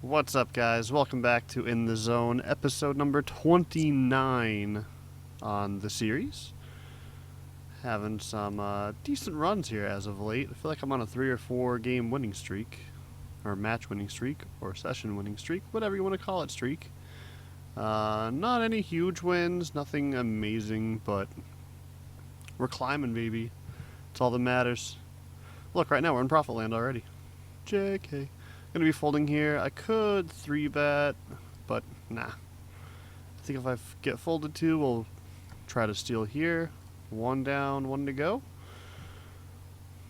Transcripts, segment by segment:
What's up, guys? Welcome back to In the Zone, episode number 29 on the series. Having some decent runs here as of late. I feel like I'm on a 3 or 4 game winning streak, or match winning streak, or session winning streak, whatever you want to call it, streak. Not any huge wins, nothing amazing, but we're climbing, baby. It's all that matters. Look, right now we're in profit land already. JK. Gonna be folding here. I could 3-bet, but nah. I think if I get folded to, we'll try to steal here. 1 down, 1 to go.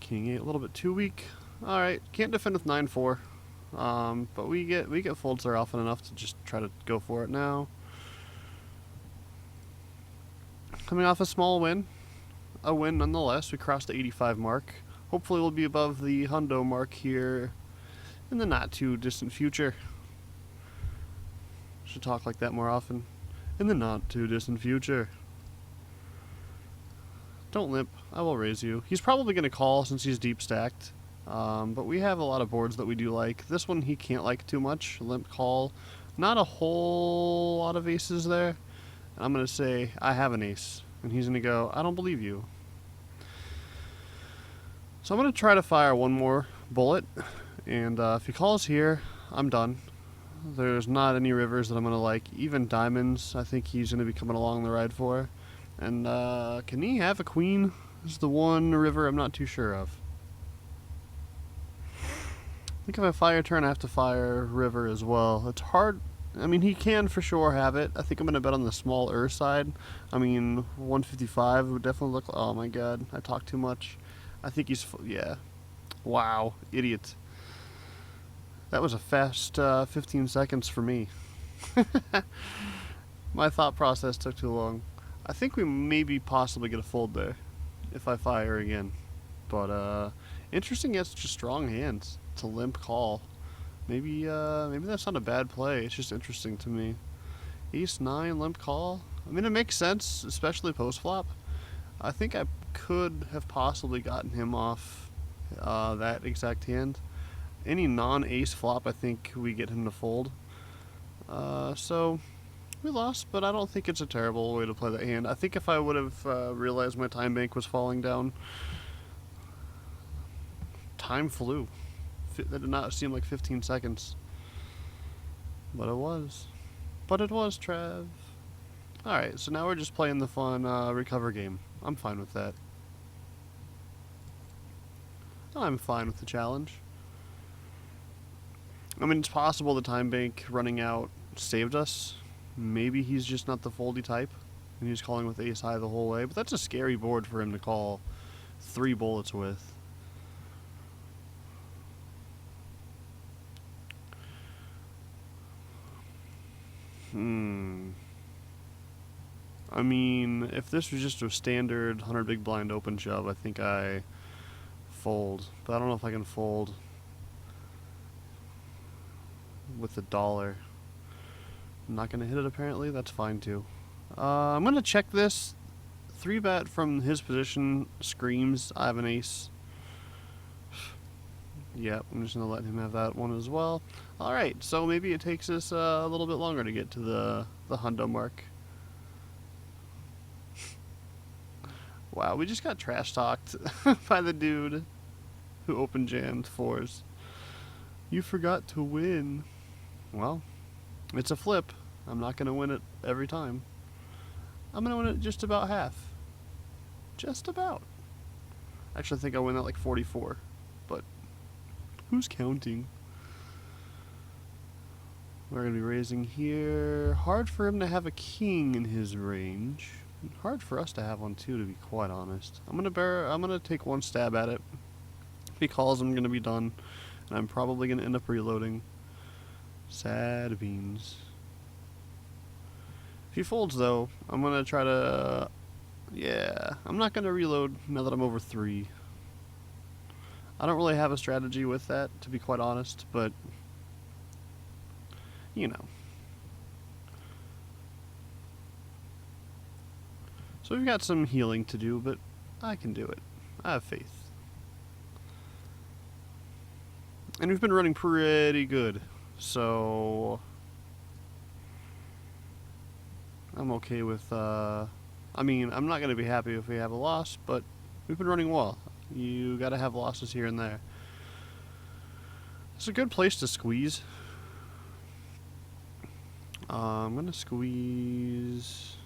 King 8 a little bit too weak. Alright, can't defend with 9-4. But we get folds there often enough to just try to go for it now. Coming off a small win. A win nonetheless. We crossed the 85 mark. Hopefully we'll be above the hundo mark here in the not too distant future. Should talk like that more often. In the not too distant future. Don't limp. I will raise you. He's probably going to call since he's deep stacked. But we have a lot of boards that we do like. This one he can't like too much. Limp call. Not a whole lot of aces there. I'm going to say, I have an ace. And he's going to go, I don't believe you. So I'm going to try to fire one more bullet. And if he calls here, I'm done. There's not any rivers that I'm going to like. Even diamonds, I think he's going to be coming along the ride for. And can he have a queen? This is the one river I'm not too sure of. I think if I fire turn, I have to fire river as well. It's hard. I mean, he can for sure have it. I think I'm going to bet on the smaller side. I mean, 155 would definitely look... Oh my god, I talk too much. I think he's... Yeah. Wow, idiot. That was a fast 15 seconds for me. My thought process took too long. I think we maybe possibly get a fold there if I fire again. But interesting against just strong hands. It's a limp call. Maybe that's not a bad play. It's just interesting to me. Ace 9 limp call. I mean, it makes sense, especially post flop. I think I could have possibly gotten him off that exact hand. Any non-ace flop, I think we get him to fold. So we lost, but I don't think it's a terrible way to play that hand. I think if I would have realized my time bank was falling down, time flew. That did not seem like 15 seconds. But it was. But it was, Trev. Alright, so now we're just playing the fun recover game. I'm fine with that. I'm fine with the challenge. I mean, it's possible the time bank running out saved us. Maybe he's just not the foldy type, and he's calling with ace high the whole way. But that's a scary board for him to call 3 bullets with. I mean, if this was just a standard 100 big blind open shove, I think I fold. But I don't know if I can fold with $1. I'm not going to hit it apparently. That's fine too. I'm going to check this. 3-bet from his position screams I have an ace. Yep, I'm just going to let him have that one as well. Alright, so maybe it takes us a little bit longer to get to the hundo mark. Wow, we just got trash talked by the dude who open jammed 4s. You forgot to win. Well, it's a flip. I'm not going to win it every time. I'm going to win it just about half. Just about. Actually, I think I win that like 44. But who's counting? We're going to be raising here. Hard for him to have a king in his range. Hard for us to have one too, to be quite honest. I'm gonna take one stab at it. If he calls, I'm gonna be done. And I'm probably gonna end up reloading. Sad beans. If he folds though, I'm gonna try to... yeah, I'm not gonna reload now that I'm over 3. I don't really have a strategy with that, to be quite honest, but... you know. So we've got some healing to do, but I can do it. I have faith. And we've been running pretty good. So I'm okay with, I mean, I'm not going to be happy if we have a loss, but we've been running well. You got to have losses here and there. It's a good place to squeeze. I'm going to squeeze.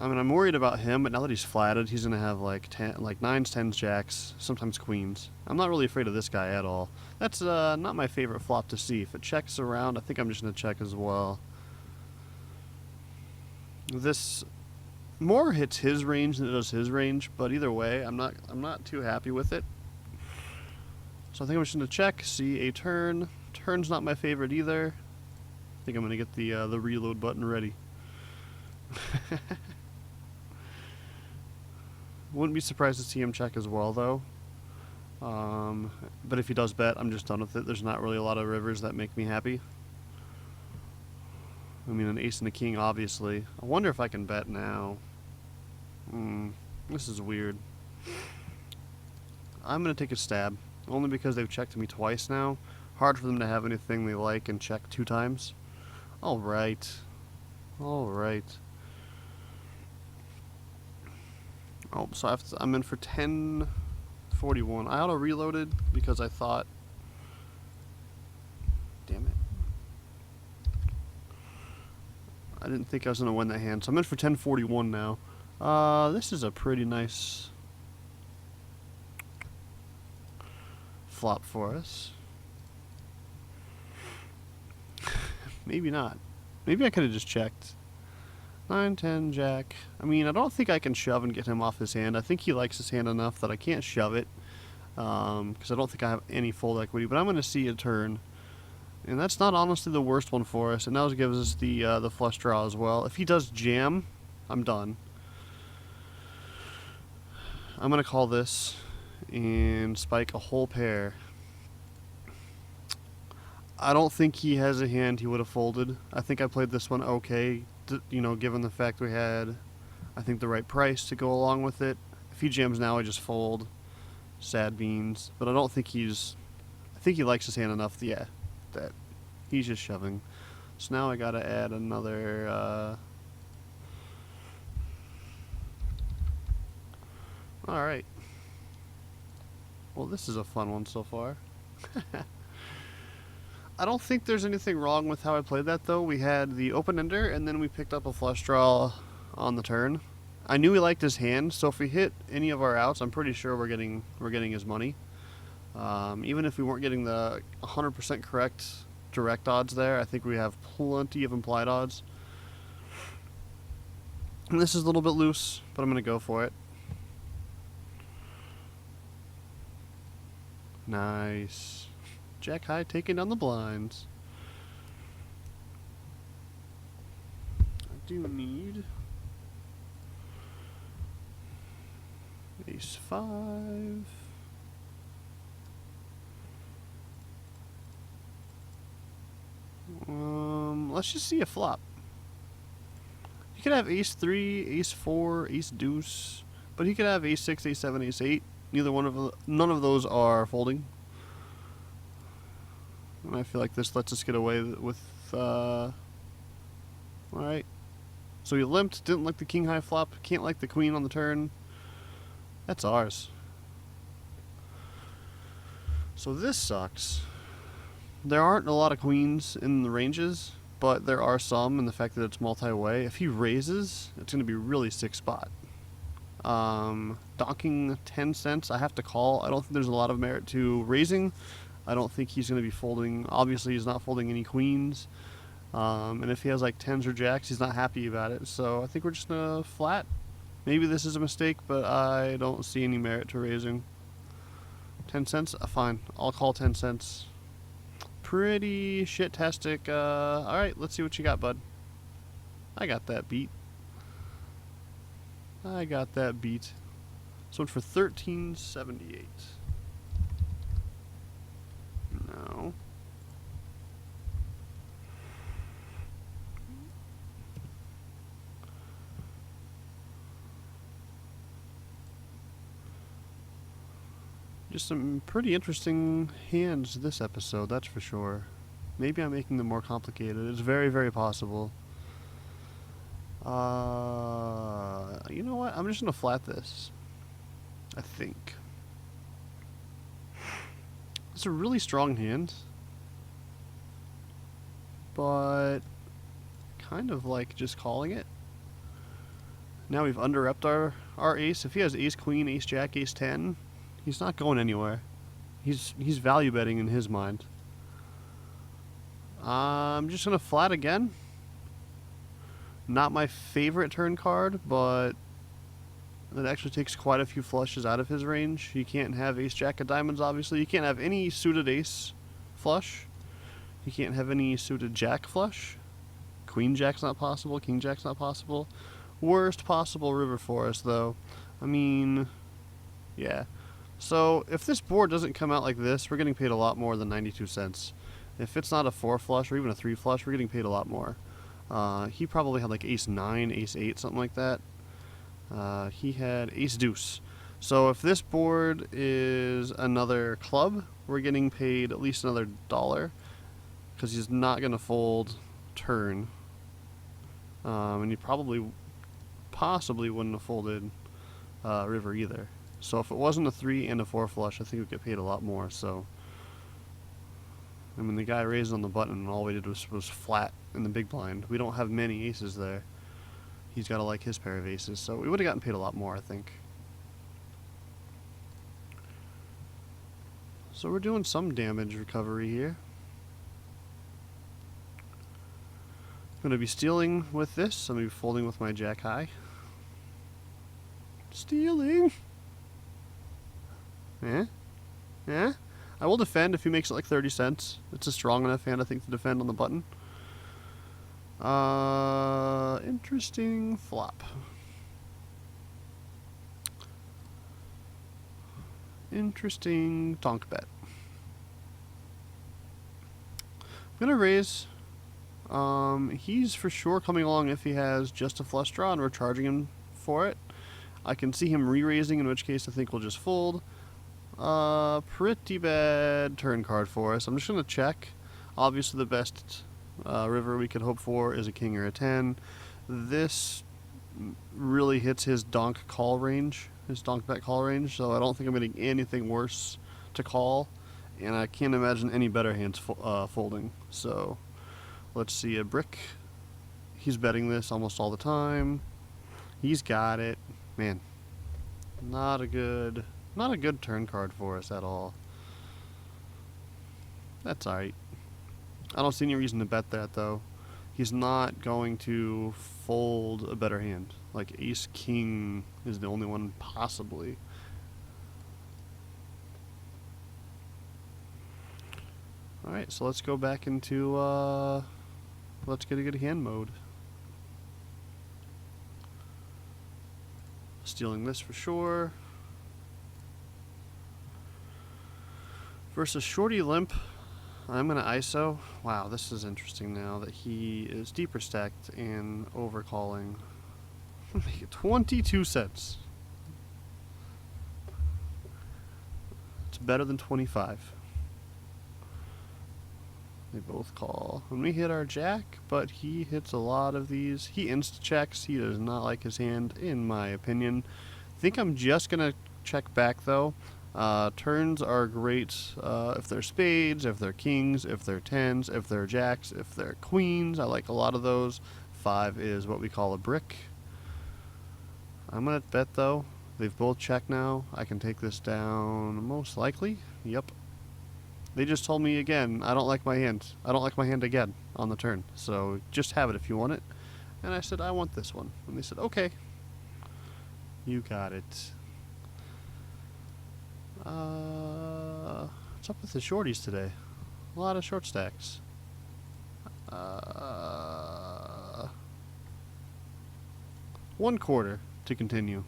I mean, I'm worried about him, but now that he's flatted, he's gonna have like nines, tens, jacks, sometimes queens. I'm not really afraid of this guy at all. That's not my favorite flop to see. If it checks around, I think I'm just gonna check as well. This more hits his range than it does his range, but either way, I'm not too happy with it. So I think I'm just gonna check, see a turn. Turn's not my favorite either. I think I'm gonna get the reload button ready. Wouldn't be surprised to see him check as well, though. But if he does bet, I'm just done with it. There's not really a lot of rivers that make me happy. I mean, an ace and a king, obviously. I wonder if I can bet now. This is weird. I'm going to take a stab, only because they've checked me twice now. Hard for them to have anything they like and check 2 times. Alright. Alright. Oh, so I'm in for 1041. I auto-reloaded because I thought... Damn it. I didn't think I was going to win that hand, so I'm in for 1041 now. This is a pretty nice flop for us. Maybe not. Maybe I could have just checked. 9, 10, jack. I mean, I don't think I can shove and get him off his hand. I think he likes his hand enough that I can't shove it. Because I don't think I have any fold equity. But I'm going to see a turn. And that's not honestly the worst one for us. And that gives us the flush draw as well. If he does jam, I'm done. I'm going to call this and spike a whole pair. I don't think he has a hand he would have folded. I think I played this one okay. You know, given the fact we had, I think, the right price to go along with it. If he jams now, I just fold. Sad beans. But I don't think he's... I think he likes his hand enough, yeah, that he's just shoving. So now I gotta add another... Alright. Well, this is a fun one so far. I don't think there's anything wrong with how I played that, though. We had the open-ender, and then we picked up a flush draw on the turn. I knew he liked his hand, so if we hit any of our outs, I'm pretty sure we're getting his money. Even if we weren't getting the 100% correct direct odds there, I think we have plenty of implied odds. And this is a little bit loose, but I'm going to go for it. Nice. Jack high taking down the blinds. I do need ace 5. Let's just see a flop. He could have ace 3, ace 4, ace deuce, but he could have ace 6, ace 7, ace 8. None of those are folding. And I feel like this lets us get away with, alright. So he limped, didn't like the king high flop, can't like the queen on the turn. That's ours. So this sucks. There aren't a lot of queens in the ranges, but there are some in the fact that it's multi-way. If he raises, it's going to be really sick spot. Donking 10 cents, I have to call. I don't think there's a lot of merit to raising. I don't think he's going to be folding. Obviously, he's not folding any queens. And if he has like tens or jacks, he's not happy about it. So I think we're just going to flat. Maybe this is a mistake, but I don't see any merit to raising. 10 cents? Fine. I'll call 10 cents. Pretty shit-tastic. Alright, let's see what you got, bud. I got that beat. I got that beat. This one for $13.78. No. Just some pretty interesting hands this episode, that's for sure. Maybe I'm making them more complicated. It's very, very possible. You know what? I'm just gonna flat this. I think. It's a really strong hand. But kind of like just calling it. Now we've under-repped our ace. If he has ace queen, ace jack, ace 10, he's not going anywhere. He's value betting in his mind. I'm just gonna flat again. Not my favorite turn card, but it actually takes quite a few flushes out of his range. You can't have ace jack of diamonds, obviously. You can't have any suited ace flush. You can't have any suited jack flush. Queen jack's not possible. King jack's not possible. Worst possible river for us, though. I mean, yeah. So if this board doesn't come out like this, we're getting paid a lot more than 92 cents. If it's not a 4 flush or even a 3 flush, we're getting paid a lot more. He probably had like ace 9, ace 8, something like that. He had ace deuce. So if this board is another club, we're getting paid at least another $1 because he's not going to fold turn. And he possibly wouldn't have folded river either. So if it wasn't a 3 and a 4 flush, I think we'd get paid a lot more. So, I mean, the guy raised on the button and all we did was flat in the big blind. We don't have many aces there. He's got to like his pair of aces, so we would have gotten paid a lot more, I think. So we're doing some damage recovery here. I'm going to be stealing with this. I'm going to be folding with my jack high. Stealing! Yeah? I will defend if he makes it like 30 cents. It's a strong enough hand, I think, to defend on the button. Interesting flop. Interesting donk bet. I'm gonna raise. He's for sure coming along if he has just a flush draw and we're charging him for it. I can see him re-raising, in which case I think we'll just fold. Pretty bad turn card for us. I'm just gonna check. Obviously the best river we could hope for is a king or a 10. This really hits his donk call range, his donk bet call range, so I don't think I'm getting anything worse to call, and I can't imagine any better hands folding. So let's see, a brick. He's betting this almost all the time. He's got it. Man, not a good turn card for us at all. That's alright. I don't see any reason to bet that, though. He's not going to fold a better hand. Like ace king is the only one possibly. Alright, so let's go back into let's get a good hand mode. Stealing this for sure. Versus Shorty Limp, I'm going to ISO. Wow, this is interesting now that he is deeper stacked and overcalling. 22 cents. It's better than 25. They both call. When we hit our jack, but he hits a lot of these. He insta-checks. He does not like his hand, in my opinion. I think I'm just going to check back, though. Turns are great if they're spades, if they're kings, if they're tens, if they're jacks, if they're queens. I like a lot of those. 5 is what we call a brick. I'm going to bet, though. They've both checked now. I can take this down most likely. Yep. They just told me again, I don't like my hand. I don't like my hand again on the turn. So just have it if you want it. And I said, I want this one. And they said, okay. You got it. What's up with the shorties today? A lot of short stacks. 1/4 to continue.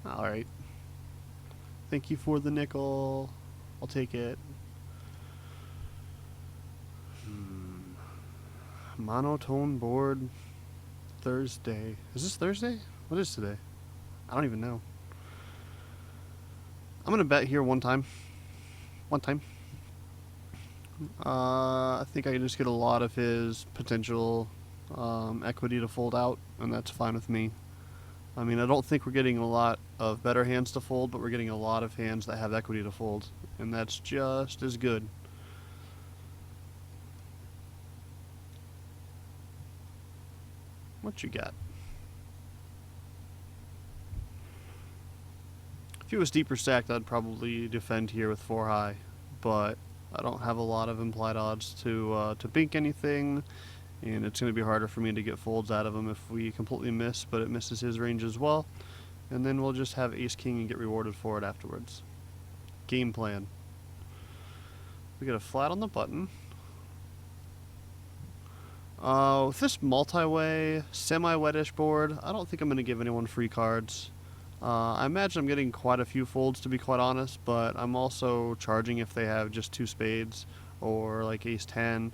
Alright. Thank you for the nickel. I'll take it. Monotone board Thursday. Is this Thursday? What is today? I don't even know. I'm gonna bet here one time. One time. I think I can just get a lot of his potential equity to fold out, and that's fine with me. I mean, I don't think we're getting a lot of better hands to fold, but we're getting a lot of hands that have equity to fold, and that's just as good. What you got? If he was deeper stacked, I'd probably defend here with 4 high, but I don't have a lot of implied odds to bink anything, and it's going to be harder for me to get folds out of him if we completely miss, but it misses his range as well, and then we'll just have ace-king and get rewarded for it afterwards. Game plan. We get a flat on the button. With this multi-way, semi-wetish board, I don't think I'm going to give anyone free cards. I imagine I'm getting quite a few folds, to be quite honest, but I'm also charging if they have just 2 spades or like ace-10.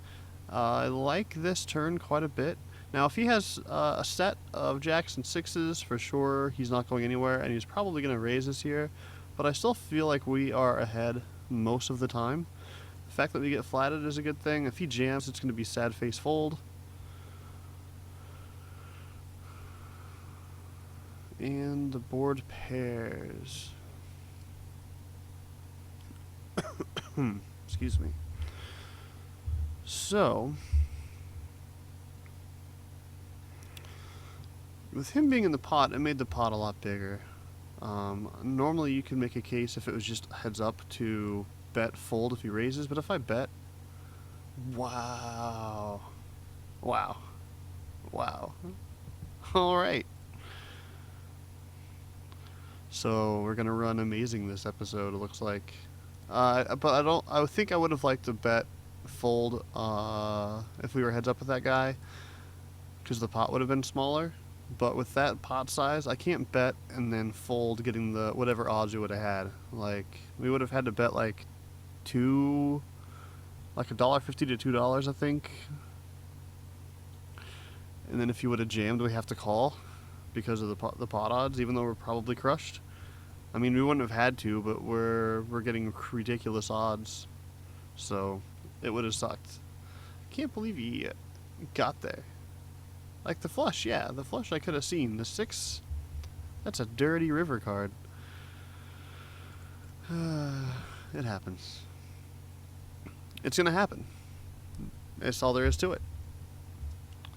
I like this turn quite a bit. Now, if he has a set of jacks and 6s, for sure he's not going anywhere, and he's probably going to raise us here, but I still feel like we are ahead most of the time. The fact that we get flatted is a good thing. If he jams, it's going to be sad face fold. And the board pairs. Excuse me. So, with him being in the pot, it made the pot a lot bigger. Normally you can make a case if it was just heads up to bet fold if he raises, but if I bet, wow. Wow. Wow. All right. So we're gonna run amazing this episode. It looks like, but I don't. I think I would have liked to bet fold if we were heads up with that guy, because the pot would have been smaller. But with that pot size, I can't bet and then fold, getting the whatever odds we would have had. Like we would have had to bet like $1.50 to $2, I think. And then if you would have jammed, we have to call because of the pot odds, even though we're probably crushed. I mean, we wouldn't have had to, but we're getting ridiculous odds, so it would have sucked. Can't believe he got there. Like the flush, yeah, the flush I could have seen. The 6, that's a dirty river card. It happens. It's gonna happen. That's all there is to it.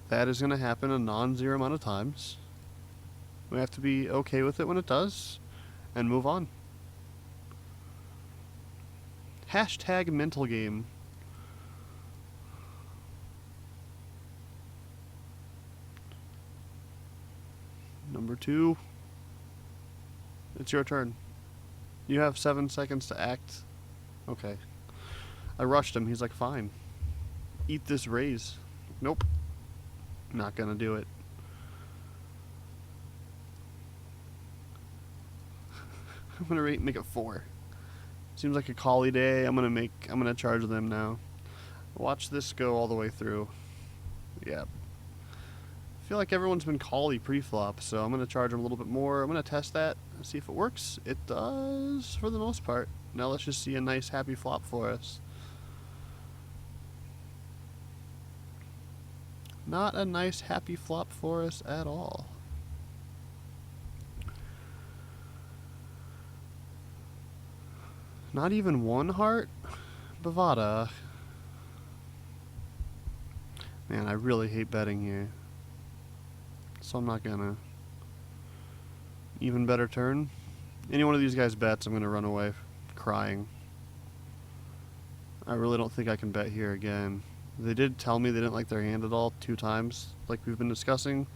That is gonna happen a non-zero amount of times. We have to be okay with it when it does, and move on. Hashtag mental game. Number 2. It's your turn. You have 7 seconds to act. Okay. I rushed him. He's like, fine. Eat this raise. Nope. Not gonna do it. I'm gonna make it 4. Seems like a collie day. I'm gonna charge them now. Watch this go all the way through. Yep. I feel like everyone's been collie pre-flop, so I'm gonna charge them a little bit more. I'm gonna test that and see if it works. It does for the most part. Now let's just see a nice happy flop for us. Not a nice happy flop for us at all. Not even 1 heart? Bovada. Man, I really hate betting here. So I'm not gonna. Even better turn. Any one of these guys bets, I'm gonna run away crying. I really don't think I can bet here again. They did tell me they didn't like their hand at all 2 times, like we've been discussing.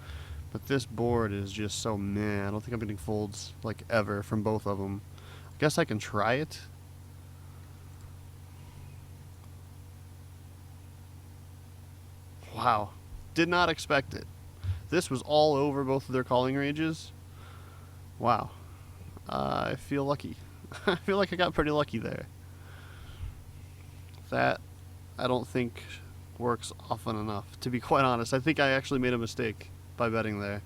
But this board is just so meh. I don't think I'm getting folds, like, ever from both of them. I guess I can try it. Wow. Did not expect it. This was all over both of their calling ranges. Wow. I feel lucky. I feel like I got pretty lucky there. That, I don't think, works often enough, to be quite honest. I think I actually made a mistake by betting there.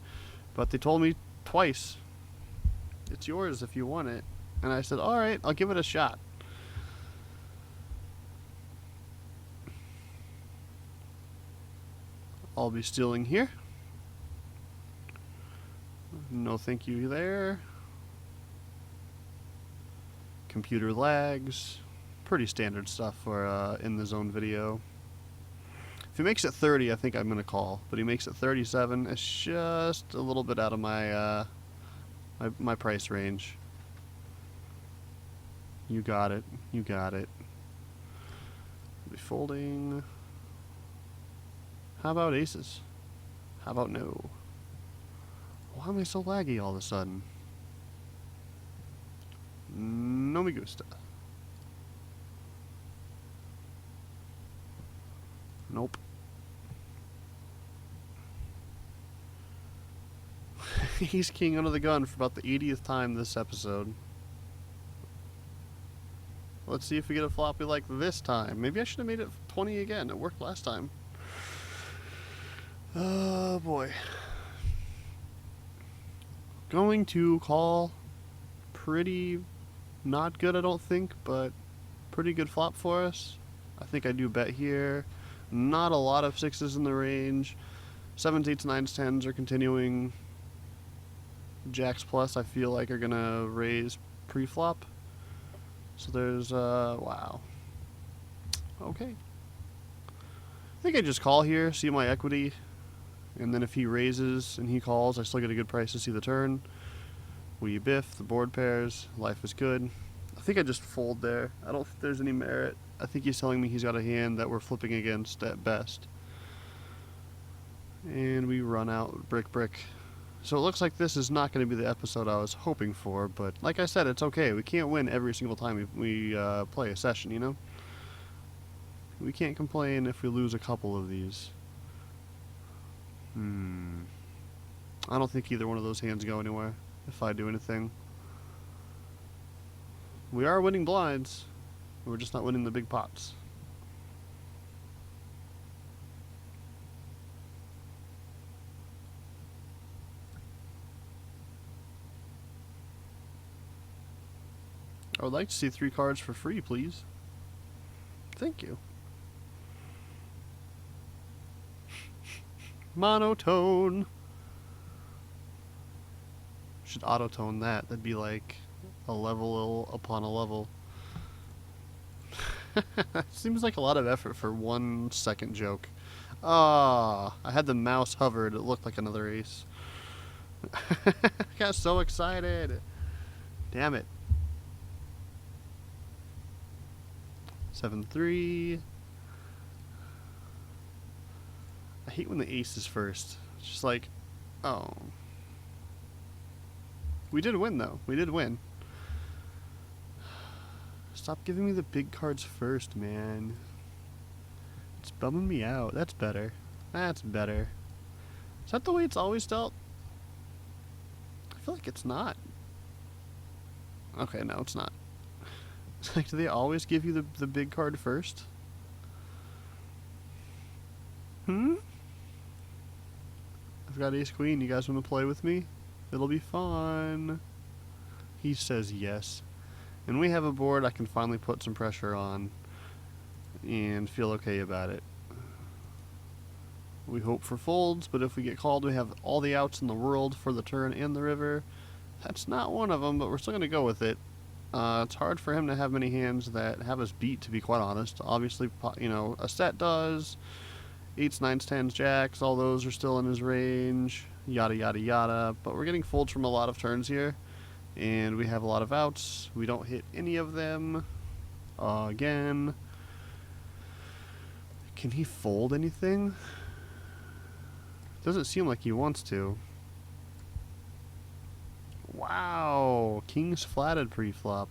But they told me twice, it's yours if you want it. And I said, alright, I'll give it a shot. I'll be stealing here. No thank you there. Computer lags. Pretty standard stuff for in the zone video. If he makes it 30, I think I'm going to call. But he makes it 37. It's just a little bit out of my my price range. You got it. You got it. I'll be folding. How about aces? How about no? Why am I so laggy all of a sudden? No me gusta. Nope. He's king under the gun for about the 80th time this episode. Let's see if we get a floppy like this time. Maybe I should have made it 20 again. It worked last time. Oh boy. Going to call. Pretty not good, I don't think, but pretty good flop for us. I think I do bet here. Not a lot of sixes in the range. 7s, 8s, 9s, 10s are continuing. Jacks plus I feel like are gonna raise pre-flop. So there's wow. Okay. I think I just call here, see my equity, and then if he raises and he calls, I still get a good price to see the turn. We biff, the board pairs, life is good. I think I just fold there. I don't think there's any merit. I think he's telling me he's got a hand that we're flipping against at best. And we run out brick brick. So it looks like this is not going to be the episode I was hoping for, but like I said, it's okay. We can't win every single time we play a session, you know? We can't complain if we lose a couple of these. I don't think either one of those hands go anywhere if I do anything. We are winning blinds. We're just not winning the big pots. I would like to see 3 cards for free, please. Thank you. Monotone. Should auto-tone that. That'd be like a level upon a level. Seems like a lot of effort for 1 second joke. Ah, I had the mouse hovered. It looked like another ace. Got so excited. Damn it. 7-3. I hate when the ace is first. It's just like, oh. We did win, though. We did win. Stop giving me the big cards first, man. It's bumming me out. That's better. That's better. Is that the way it's always dealt? I feel like it's not. Okay, no, it's not. It's like, do they always give you the big card first? I've got ace queen. You guys want to play with me? It'll be fun. He says yes. And we have a board I can finally put some pressure on and feel okay about it. We hope for folds, but if we get called, we have all the outs in the world for the turn and the river. That's not one of them, but we're still going to go with it. It's hard for him to have many hands that have us beat, to be quite honest. Obviously, you know, a set does. 8s, 9s, 10s, jacks, all those are still in his range. Yada, yada, yada. But we're getting folds from a lot of turns here. And we have a lot of outs. We don't hit any of them. Again. Can he fold anything? Doesn't seem like he wants to. Wow. King's flatted pre-flop.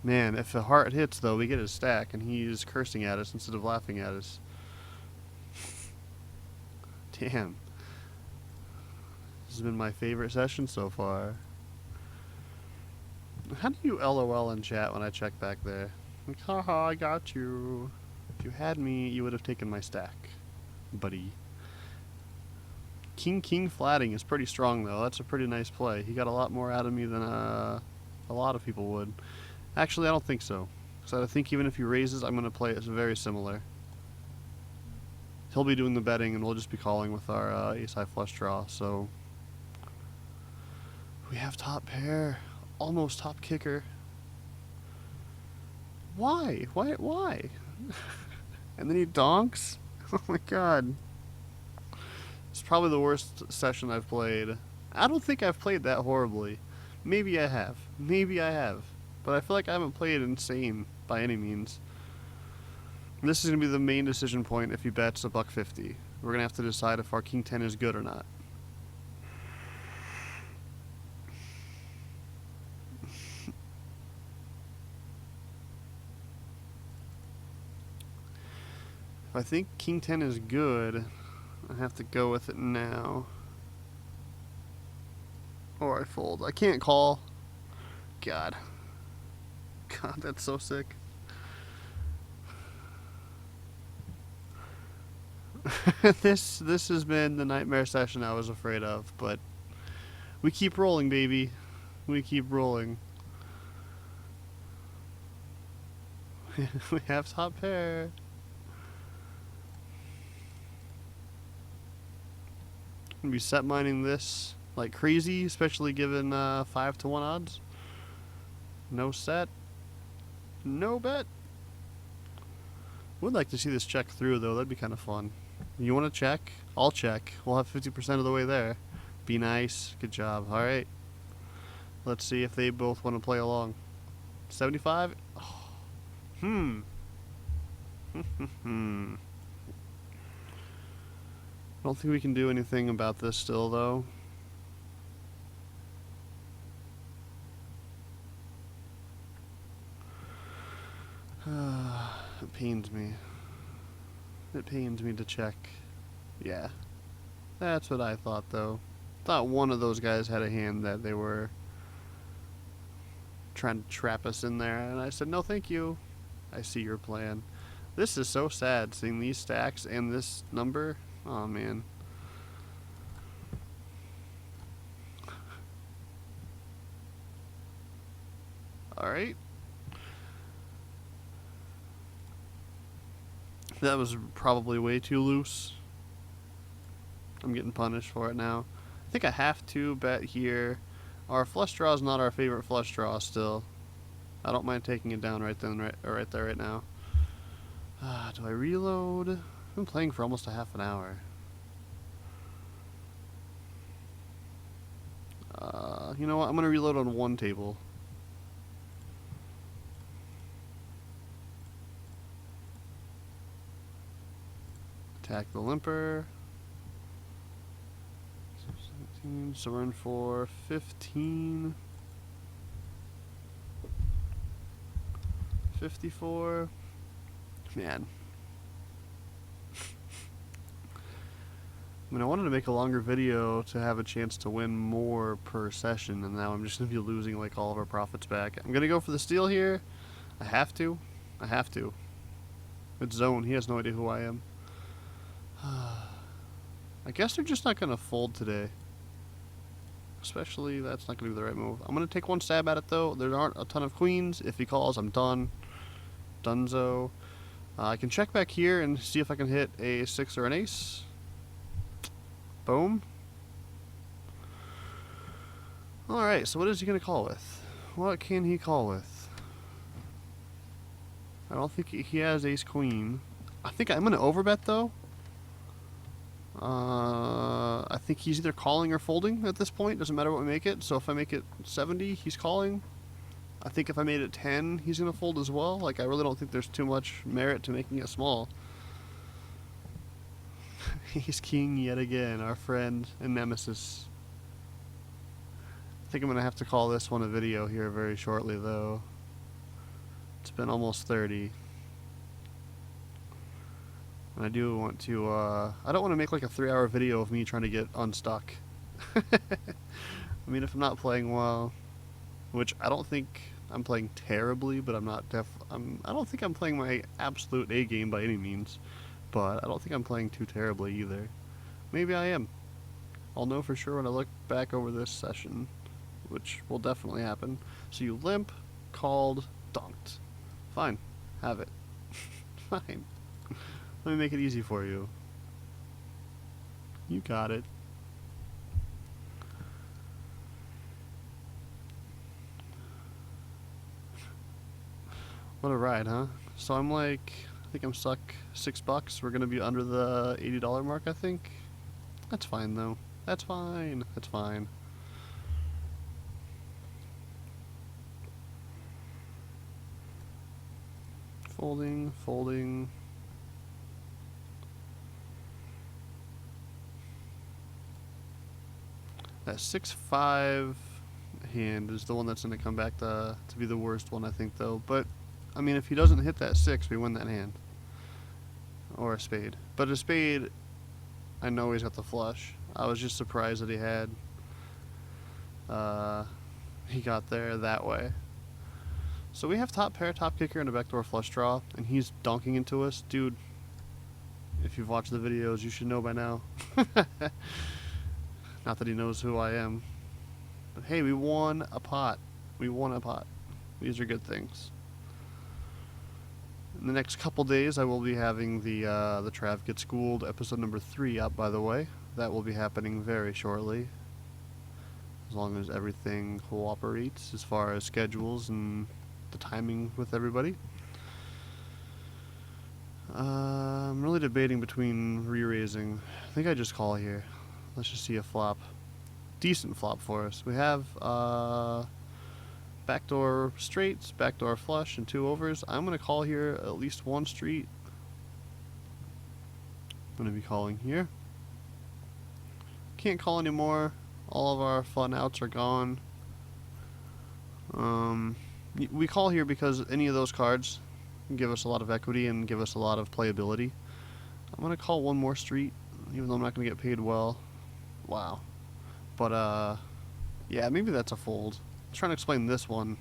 Man, if a heart hits, though, we get his stack, and he's cursing at us instead of laughing at us. Damn. This has been my favorite session so far. How do you LOL in chat when I check back there? Like, haha, I got you. If you had me, you would have taken my stack, buddy. King flatting is pretty strong, though. That's a pretty nice play. He got a lot more out of me than a lot of people would. Actually, I don't think so. So I think even if he raises, I'm going to play it very similar. He'll be doing the betting, and we'll just be calling with our ace-high flush draw. So we have top pair, almost top kicker. Why? Why? And then he donks? Oh my god. It's probably the worst session I've played. I don't think I've played that horribly. Maybe I have. Maybe I have. But I feel like I haven't played insane by any means. This is going to be the main decision point if he bets a $1.50. We're going to have to decide if our King 10 is good or not. If I think King 10 is good, I have to go with it now. Or I fold. I can't call. God. God, that's so sick. This has been the nightmare session I was afraid of, but we keep rolling, baby. We keep rolling. We have top pair. I'm gonna be set mining this like crazy, especially given 5-1 odds. No set. No bet. Would like to see this check through, though. That'd be kind of fun. You want to check? I'll check. We'll have 50% of the way there. Be nice. Good job. All right. Let's see if they both want to play along. 75? Oh. I don't think we can do anything about this still, though. It pains me. It pains me to check. Yeah. That's what I thought, though. Thought one of those guys had a hand that they were trying to trap us in there, and I said, no thank you. I see your plan. This is so sad, seeing these stacks and this number. Oh, man. Alright. That was probably way too loose. I'm getting punished for it now. I think I have to bet here. Our flush draw is not our favorite flush draw still. I don't mind taking it down right there right now. Do I reload? I've been playing for almost a half an hour. You know what? I'm going to reload on one table. Attack the limper. 17, so we're in for 15. 54. Man. I mean, I wanted to make a longer video to have a chance to win more per session, and now I'm just going to be losing like all of our profits back. I'm going to go for the steal here. I have to. I have to. It's Zone. He has no idea who I am. I guess they're just not going to fold today. Especially, that's not going to be the right move. I'm going to take one stab at it, though. There aren't a ton of queens. If he calls, I'm done. Dunzo. I can check back here and see if I can hit a 6 or an ace. Boom. Alright, so what is he going to call with? What can he call with? I don't think he has ace-queen. I think I'm going to overbet, though. I think he's either calling or folding at this point. Doesn't matter what we make it. So if I make it 70, he's calling. I think if I made it 10, he's going to fold as well. Like, I really don't think there's too much merit to making it small. He's king yet again, our friend and nemesis. I think I'm going to have to call this one a video here very shortly, though. It's been almost 30. And I do want to, I don't want to make like a 3-hour video of me trying to get unstuck. I mean, if I'm not playing well, which I don't think I'm playing terribly, but I don't think I'm playing my absolute A game by any means, but I don't think I'm playing too terribly either. Maybe I am. I'll know for sure when I look back over this session, which will definitely happen. So you limp, called, donked. Fine. Have it. Fine. Let me make it easy for you. You got it. What a ride, huh? So I'm like, I think I'm stuck $6. We're gonna be under the $80 mark, I think. That's fine though. That's fine. That's fine. Folding, folding. That 6-5 hand is the one that's going to come back to be the worst one, I think, though. But, I mean, if he doesn't hit that 6, we win that hand. Or a spade. But a spade, I know he's got the flush. I was just surprised that he had. He got there that way. So we have top pair, top kicker, and a backdoor flush draw, and he's donking into us. Dude, if you've watched the videos, you should know by now. Not that he knows who I am. But hey, we won a pot. We won a pot. These are good things. In the next couple days, I will be having the Trav Get Schooled episode number 3 up, by the way. That will be happening very shortly. As long as everything cooperates as far as schedules and the timing with everybody. I'm really debating between re-raising. I think I just call here. Let's just see a flop. Decent flop for us. We have backdoor straights, backdoor flush, and 2 overs. I'm going to call here at least 1 street. I'm going to be calling here. Can't call anymore. All of our fun outs are gone. We call here because any of those cards give us a lot of equity and give us a lot of playability. I'm going to call 1 more street, even though I'm not going to get paid well. Wow. But, yeah, maybe that's a fold. I was trying to explain this one.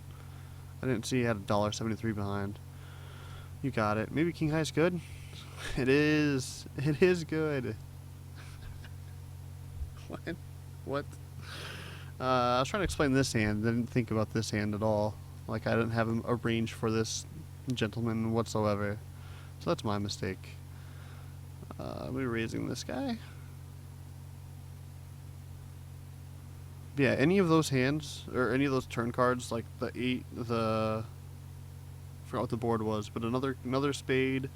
I didn't see he had $1.73 behind. You got it. Maybe king high's good? It is. It is good. What? What? I was trying to explain this hand. I didn't think about this hand at all. Like, I didn't have a range for this gentleman whatsoever. So that's my mistake. We're raising this guy. Yeah, any of those hands, or any of those turn cards, like the 8, I forgot what the board was, but another spade,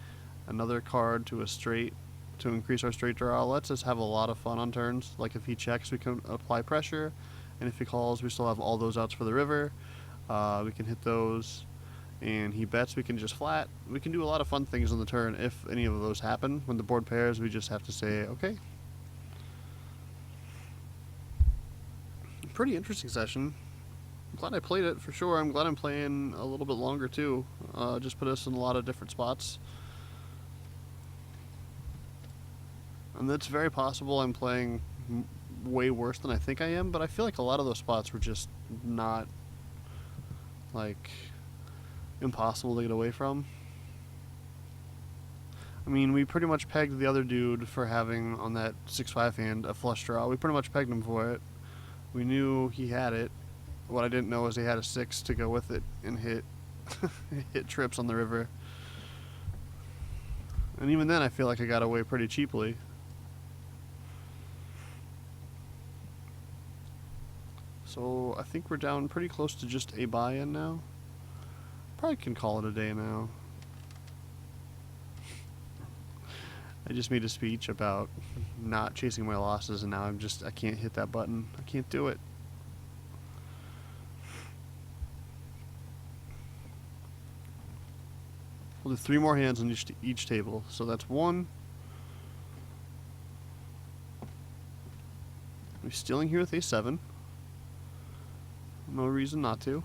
another card to a straight, to increase our straight draw, lets us have a lot of fun on turns. Like if he checks, we can apply pressure, and if he calls, we still have all those outs for the river. We can hit those, and he bets, we can just flat. We can do a lot of fun things on the turn if any of those happen. When the board pairs, we just have to say, okay. Pretty interesting session. I'm glad I played it for sure. I'm glad I'm playing a little bit longer too. Just put us in a lot of different spots. And it's very possible I'm playing way worse than I think I am, but I feel like a lot of those spots were just not, like, impossible to get away from. I mean, we pretty much pegged the other dude for having, on that 6-5 hand, a flush draw. We pretty much pegged him for it. We knew he had it. What I didn't know is he had a 6 to go with it and hit hit trips on the river. And even then, I feel like I got away pretty cheaply. So I think we're down pretty close to just a buy-in now. Probably can call it a day now. I just made a speech about not chasing my losses, and now I can't hit that button. I can't do it. We'll do 3 more hands on each table. So that's 1. We're stealing here with a7. No reason not to.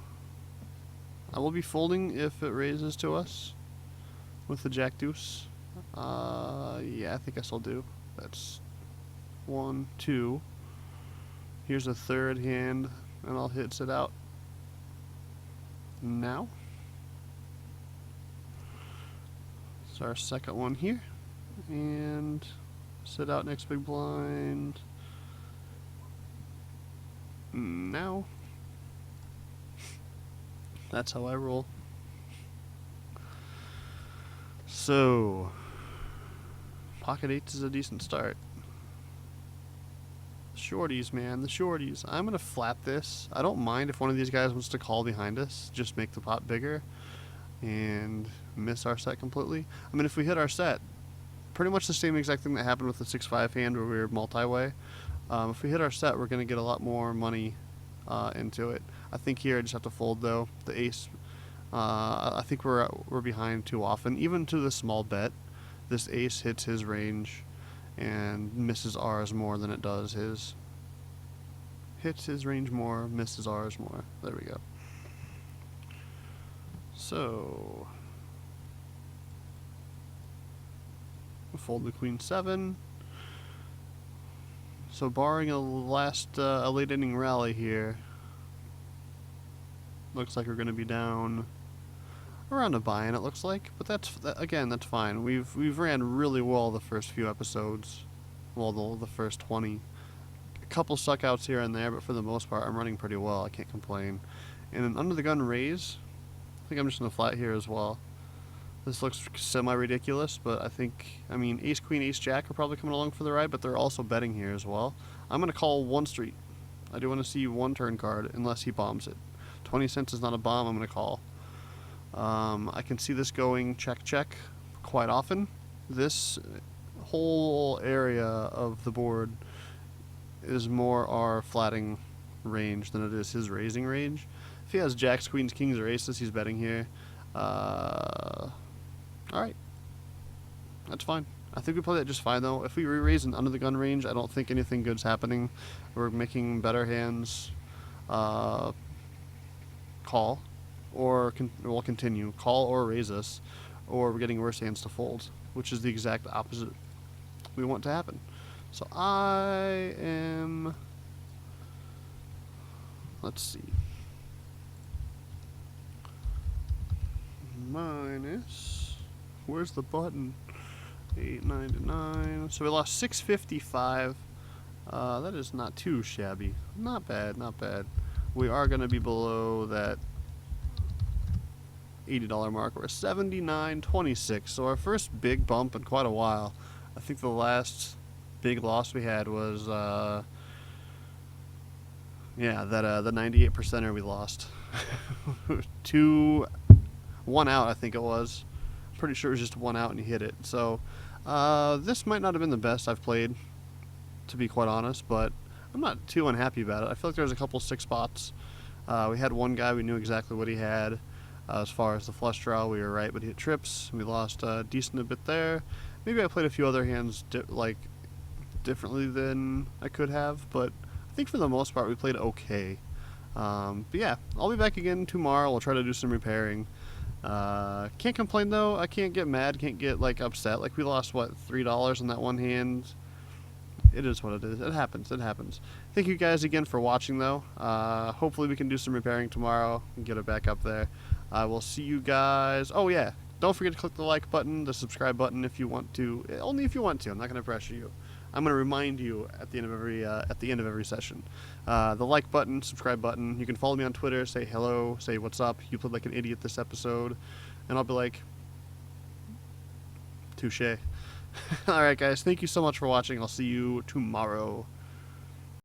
I will be folding if it raises to us with the jack deuce. Yeah, I think I still do. That's 1, 2. Here's a third hand, and I'll hit sit out now. It's our second one here, and sit out next big blind. Now, that's how I roll. So, pocket eights is a decent start. Shorties, man, the shorties. I'm going to flat this. I don't mind if one of these guys wants to call behind us, just make the pot bigger and miss our set completely. I mean, if we hit our set, pretty much the same exact thing that happened with the 6-5 hand where we were multi-way. If we hit our set, we're going to get a lot more money into it. I think here I just have to fold, though. The ace, I think we're behind too often. Even to the small bet, this ace hits his range and misses ours more than it does his. Hits his range more, misses ours more. There we go. So, we'll fold the queen 7. So barring a late inning rally here, looks like we're going to be down around a buy-in, it looks like, but that's fine. We've ran really well the first few episodes, well, the first 20. A couple suckouts here and there, but for the most part, I'm running pretty well. I can't complain. And an under the gun raise, I think I'm just gonna flat here as well. This looks semi-ridiculous, but I mean, ace queen, ace jack are probably coming along for the ride, but they're also betting here as well. I'm gonna call one street. I do want to see one turn card unless he bombs it. 20 cents is not a bomb. I'm gonna call. I can see this going check quite often. This whole area of the board is more our flatting range than it is his raising range. If he has jacks, queens, kings, or aces, he's betting here. Alright. That's fine. I think we play that just fine, though. If we re-raise an under the gun range, I don't think anything good's happening. We're making better hands. Call. Or we'll continue. Call or raise us. Or we're getting worse hands to fold, which is the exact opposite we want to happen. So I am... Let's see. Minus... Where's the button? 899. So we lost 655. That is not too shabby. Not bad, not bad. We are going to be below that $80 mark. We're at 79.26. So our first big bump in quite a while. I think the last big loss we had was the 98%er we lost. 1 out, I think it was. Pretty sure it was just 1 out and he hit it. So this might not have been the best I've played, to be quite honest, but I'm not too unhappy about it. I feel like there's a couple 6 spots. We had one guy, we knew exactly what he had. As far as the flush draw, we were right, but he hit trips. We lost decent a bit there. Maybe I played a few other hands differently than I could have, but I think for the most part we played okay. But yeah, I'll be back again tomorrow. We'll try to do some repairing. Can't complain though. I can't get mad, can't get upset. We lost what, $3 on that one hand. It is what it is. It happens. Thank you guys again for watching though. Hopefully we can do some repairing tomorrow and get it back up there. I will see you guys. Oh yeah, don't forget to click the like button, the subscribe button if you want to. Only if you want to. I'm not going to pressure you. I'm going to remind you at the end of every session. The like button, subscribe button. You can follow me on Twitter, say hello, say what's up. You played like an idiot this episode, and I'll be like, touche. All right, guys. Thank you so much for watching. I'll see you tomorrow.